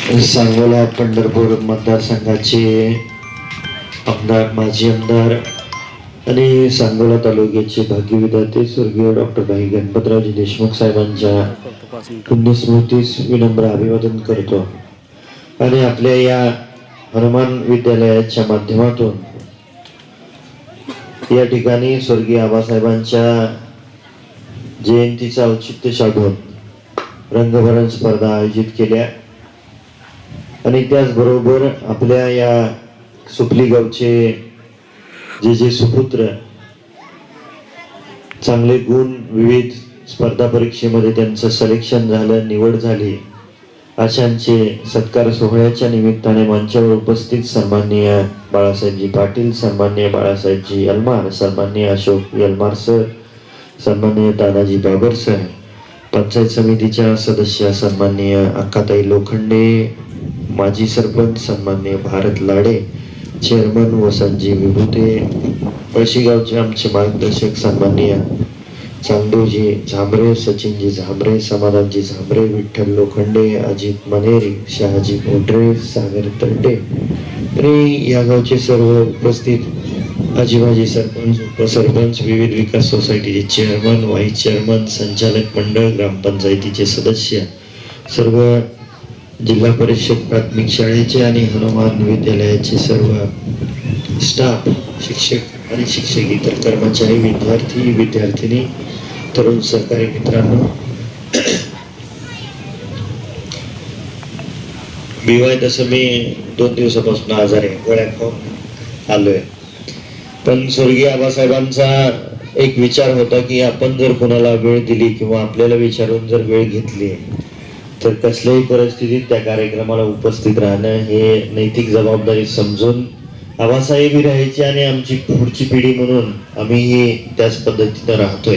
सांगोला पंढरपूर मतदारसंघाचे आमदार, माजी आमदार आणि सांगोला तालुक्याचे भाग्यविधाते स्वर्गीय डॉक्टर भाई गणपतरावजी देशमुख साहेबांच्या पुण्यस्मृतीस विनम्र अभिवादन करतो आणि आपल्या या हनुमान विद्यालयाच्या माध्यमातून या ठिकाणी स्वर्गीय आबासाहेबांच्या जयंतीचं औचित्य साधून रंगभरण स्पर्धा आयोजित केल्या आणि त्याचबरोबर आपल्या या सुपली गावचे जे सुपुत्र चांगले गुण विविध स्पर्धा परीक्षेमध्ये त्यांचं सिलेक्शन झालं, निवड झाली, अशांचे सत्कार सोहळ्याच्या निमित्ताने मंचावर उपस्थित सन्माननीय बाळासाहेबजी पाटील, सन्माननीय बाळासाहेबजी यलमार, सन्माननीय अशोक यलमार सर, सन्माननीय दादाजी बाबर सर, पंचायत समितीच्या सदस्य सन्माननीय अक्काताई लोखंडे, माजी सरपंच सन्माननीय भारत लाडे, चेअरमन वसंतजी विभूते, पळशीगावचे आमचे मार्गदर्शक सन्माननीय चांदूजी झांबरे, सचिनजी झांबरे, समाधानजी झांबरे, विठ्ठल लोखंडे, अजित मनेरी, शहाजी मोटरे, सागर तरडे आणि या गावचे सर्व उपस्थित आजीबाजी सरपंच, उपसरपंच, विविध विकास सोसायटीचे चेअरमन, व्हाईस चेअरमन, संचालक मंडळ, ग्रामपंचायतीचे सदस्य, सर्व जिल्हा परिषद प्राथमिक शाळेचे आणि हनुमान विद्यालयाचे सर्व स्टाफ, शिक्षक आणि शिक्षकेतर कर्मचारी, विद्यार्थी विद्यार्थिनी, तरुण सहकारी मित्रांनो, बिवाय तसं मी 2 दिवसापासून आजारी आहे, गोळ्या खाऊन आलोय. पण स्वर्गीय आबासाहेबांचा एक विचार होता की आपण जर कोणाला वेळ दिली किंवा आपल्याला विचारून जर वेळ घेतली तर कसल्याही परिस्थितीत त्या कार्यक्रमाला उपस्थित राहणं हे नैतिक जबाबदारी समजून आबासाहेबही राहायचे आणि आमची पुढची पिढी म्हणून आम्हीही त्याच पद्धतीनं राहतोय.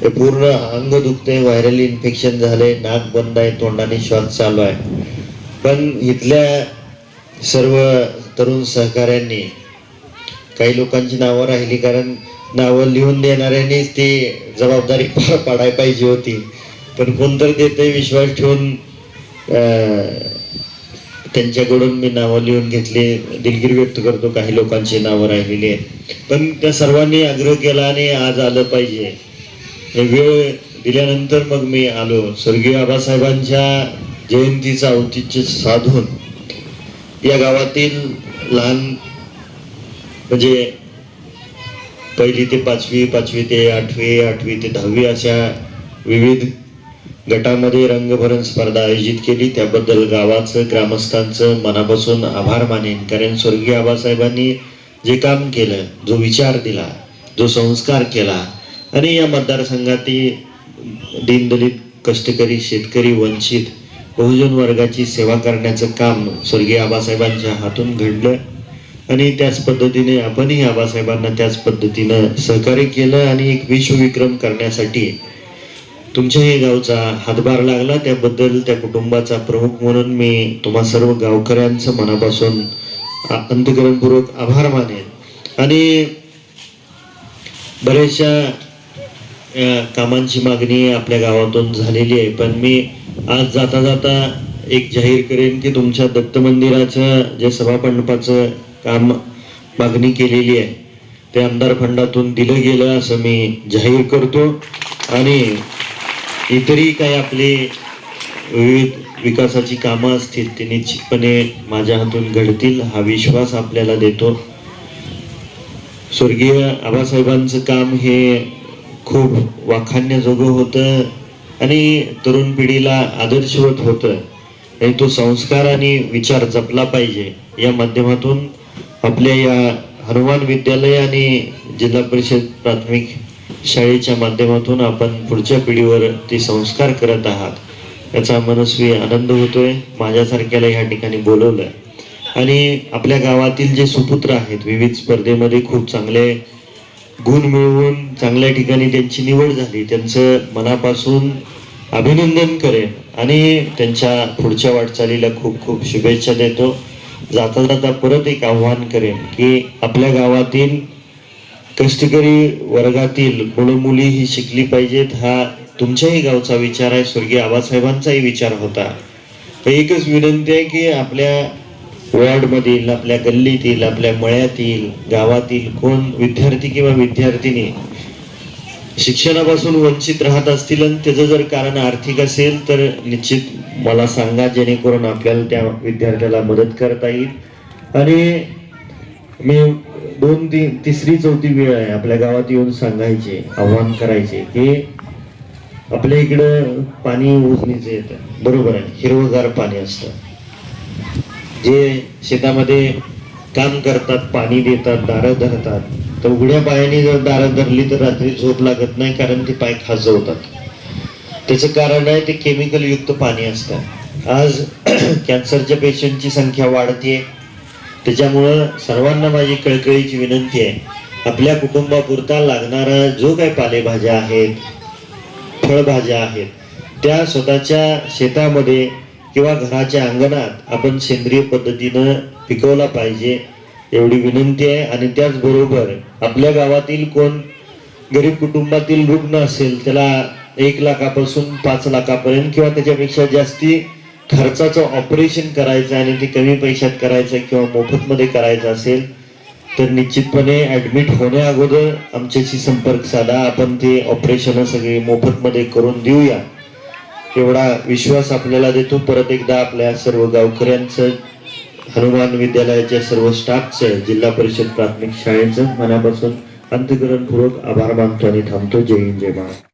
हे पूर्ण अंग दुखते, व्हायरल इन्फेक्शन झाले, नाक बंद आहे, तोंडाने श्वास चालू आहे. पण इथल्या सर्व तरुण सहकाऱ्यांनी काही लोकांची नावं राहिली, कारण नावं लिहून देणाऱ्यांनीच ती जबाबदारी पार पाडायला पाहिजे होती. पण कोणतरी देते विश्वास ठेवून त्यांच्याकडून मी नावं लिहून घेतली. दिलगिरी व्यक्त करतो, काही लोकांची नावं राहिलेली आहेत. पण त्या सर्वांनी आग्रह केला आणि आज आलं पाहिजे. वेळ दिल्यानंतर मग मी आलो. स्वर्गीय आबासाहेबांच्या जयंतीचं औचित्य साधून या गावातील लहान म्हणजे 1ली ते 5वी, 5वी ते 8वी, 8वी ते 10वी अशा विविध गटामध्ये रंगभरण स्पर्धा आयोजित केली. त्याबद्दल गावाचं, ग्रामस्थांचं मनापासून आभार मानेन. कारण स्वर्गीय आबासाहेबांनी जे काम केलं, जो विचार दिला, जो संस्कार केला आणि या मतदारसंघातील दीनदलित, कष्टकरी, शेतकरी, वंचित, बहुजन वर्गाची सेवा करण्याचं काम स्वर्गीय आबासाहेबांच्या हातून घडलं आणि त्याच पद्धतीने आपणही आबासाहेबांना त्याच पद्धतीनं सहकार्य केलं आणि एक विश्वविक्रम करण्यासाठी तुमच्याही गावचा हातभार लागला. त्याबद्दल त्या कुटुंबाचा प्रमुख म्हणून मी तुम्हा सर्व गावकऱ्यांचं मनापासून अंतःकरणपूर्वक आभार मानेन. आणि बऱ्याचशा कामांची मागणी आपल्या गावातून झालेली आहे. पण मी आज जाता जाता एक जाहीर करेन की तुमच्या दत्त मंदिराचं जे सभामंडपाचं काम मागणी केलेली आहे ते आमदार फंडातून दिलं गेलं असं मी जाहीर करतो. आणि इतरही काही आपली विविध विकासाची कामं असतील ते निश्चितपणे माझ्या हातून घडतील हा विश्वास आपल्याला देतो. स्वर्गीय आबासाहेबांचं काम हे खूप वाखाणण्याजोगं होतं आणि तरुण पिढीला आदर्शवत होतं आणि तो संस्कार आणि विचार जपला पाहिजे. या माध्यमातून आपल्या या हनुमान विद्यालय आणि जिल्हा परिषद प्राथमिक शाळेच्या माध्यमातून आपण पुढच्या पिढीवर ते संस्कार करत आहात याचा मनस्वी आनंद होतोय. माझ्यासारख्याला ह्या ठिकाणी बोलवलं आणि आपल्या गावातील जे सुपुत्र आहेत विविध स्पर्धेमध्ये खूप चांगले गुण मिळवून चांगल्या ठिकाणी त्यांची निवड झाली, त्यांचं मनापासून अभिनंदन करेन आणि त्यांच्या पुढच्या वाटचालीला खूप खूप शुभेच्छा देतो. जाता जाता परत एक आव्हान करेन की आपल्या गावातील कष्टकरी वर्गातील मुलं मुली ही शिकली पाहिजेत. हा तुमच्याही गावचा विचार आहे, स्वर्गीय आबासाहेबांचाही विचार होता. एकच विनंती आहे की आपल्या वॉर्डमधील, आपल्या गल्लीतील, आपल्या मळ्यातील, गावातील कोण विद्यार्थी किंवा विद्यार्थिनी शिक्षणापासून वंचित राहत असतील आणि त्याचं जर कारण आर्थिक असेल तर निश्चित मला सांगा, जेणेकरून आपल्याला त्या विद्यार्थ्याला मदत करता येईल। आणि मी 2, 3, 4थी वेळ आहे आपल्या गावात येऊन सांगायचे, आव्हान करायचे की आपल्या इकडं पाणी उजनीचं येतं, बरोबर आहे, हिरवगार पाणी असतं, जे शेतामध्ये काम करतात, पाणी देतात, दारं धरतात, तर उघड्या पायाने जर दारं धरली तर रात्री झोप लागत नाही, कारण ते पाय खाजवतात। त्याचं कारण आहे ते केमिकल युक्त पाणी असतं। आज कॅन्सरच्या पेशंटची संख्या वाढते, त्याच्यामुळं सर्वांना माझी कळकळीची विनंती आहे, आपल्या कुटुंबापुरता लागणारा जो काही पालेभाज्या आहेत, फळभाज्या आहेत, त्या स्वतःच्या शेतामध्ये किंवा घराच्या अंगणात आपण सेंद्रिय पद्धतीनं पिकवला पाहिजे, एवढी विनंती आहे। आणि त्याचबरोबर आपल्या गावातील कोण गरीब कुटुंबातील रुग्ण असेल, त्याला 1 लाखापासून 5 लाखापर्यंत किंवा त्याच्यापेक्षा जास्ती खर्चाचं ऑपरेशन करायचं आणि ते कमी पैशात करायचं किंवा मोफतमध्ये करायचं असेल तर निश्चितपणे ॲडमिट होण्या अगोदर आमच्याशी संपर्क साधा, आपण ते ऑपरेशन सगळे मोफतमध्ये करून देऊया, एवढा विश्वास आपल्याला देतो। परत एकदा आपल्या सर्व गावकऱ्यांचं, हनुमान विद्यालयाच्या सर्व स्टाफचं, जिल्हा परिषद प्राथमिक शाळेचं मनापासून अंतःकरणपूर्वक आभार मानतो आणि थांबतो। जय हिंद, जय महाराष्ट्र।